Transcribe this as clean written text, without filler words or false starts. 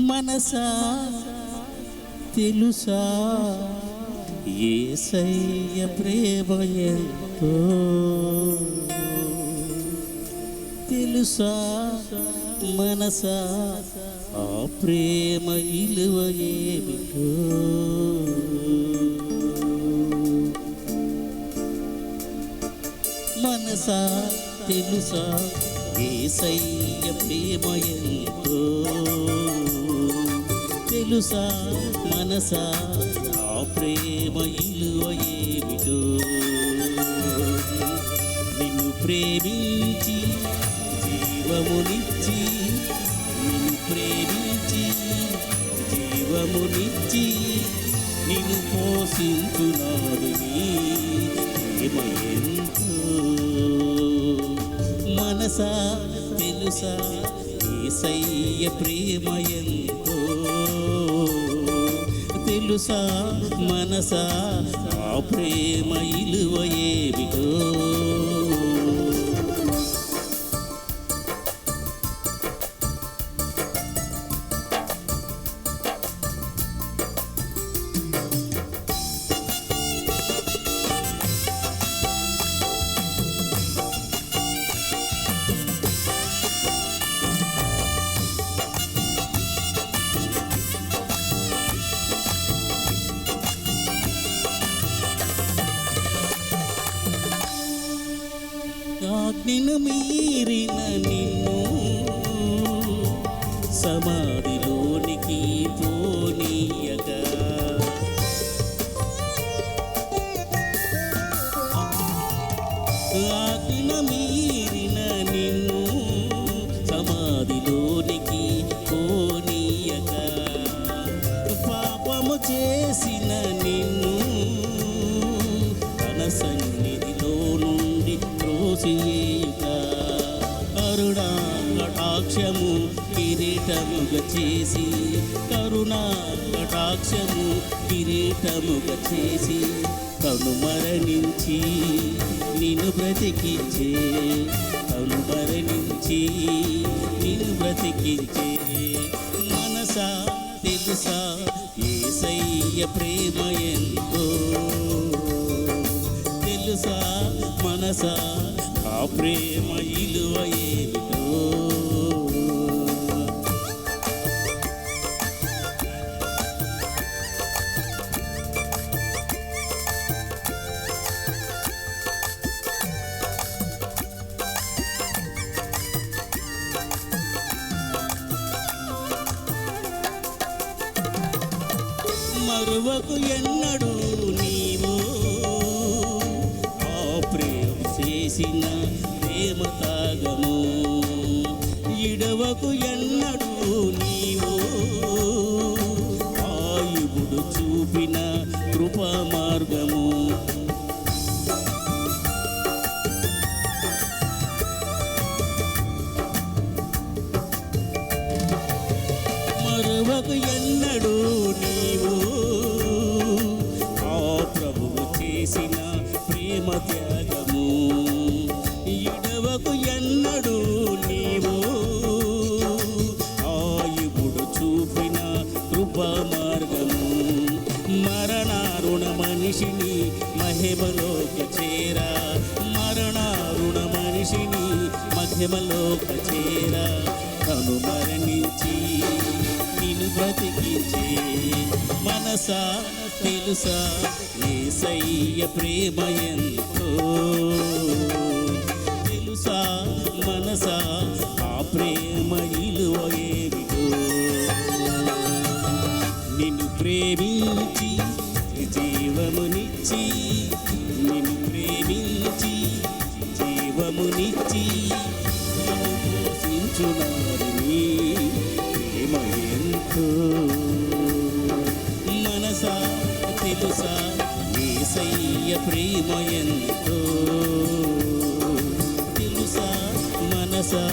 మనసా తెలుసా యేసయ్య ప్రేమ ఎంతో తెలుసా మనసా ఆ ప్రేమ ఇలువ ఏమిటో మనసా తెలుసా యేసయ్య ప్రేమ ఎంతో తెలుసా మనసా ఆ ప్రేమ ఇలువ ఏమిటో నిన్ను ప్రేమించి జీవమునిచ్చి నిన్ను ప్రేమించి జీవమునిచ్చి నిన్ను పోషించునాడు ప్రేమ ఎంతో మనసా తెలుసా యేసయ్య ప్రేమ ఎంతో తెలుసా మనసా ఆ ప్రేమ ఇలువ ఏమిటో ఆజ్ఞను మీరిన నిన్ను సమాధిలోనికి పోనీయగా ఆజ్ఞను మీరిన నిన్ను సమాధిలోనికి పోనీయగా పాపము చేసిన నిన్ను తన సన్నిధిలో నుండి త్రోసివేయుగా కరుణా కటాక్షము కిరీటముగా చేసి కరుణా కటాక్షము కిరీటముగా చేసి కనుమరణించి నిన్ను బ్రతికించే కనుమరణించి నిన్ను బ్రతికించే మనసా తెలుసా యేసయ్య ప్రేమ ఎంతో తెలుసా మనసా ఆ ప్రేమ ఇలువ ఏమిటో మరువకు ఎన్నడు నీవు ఆ ప్రేమ చేసిన ప్రేమ తాగము ఇడవకు ఎన్నడు నీవు ఆయువుడు చూపిన కృపా మార్గము మరువకు ఎన్నడు నీవు ఆ ప్రభువు చేసిన ప్రేమ త్యాగము ఇడవకు ఎన్నడు నీవు ఆయువుడు చూపిన కృపా మార్గము మరణారుణ మనిషిని మహిమలోక చేరా మరణారుణ మనిషిని మహిమలోక చేరా తను మరణించి నిన్ను బ్రతికించే మనసా తెలుసా యేసయ్య ప్రేమ ఎంతో తెలుసా మనసా ఆ ప్రేమ ఇలువ ఏమిటో నిన్ను ప్రేమించి జీవమునిచ్చి నిన్ను ప్రేమించి జీవమునిచ్చి నిన్ను పోషించునాడు ప్రేమ ఎంతో మనసా తెలుసా యేసయ్య ప్రేమ ఎంతో తెలుసా మనసా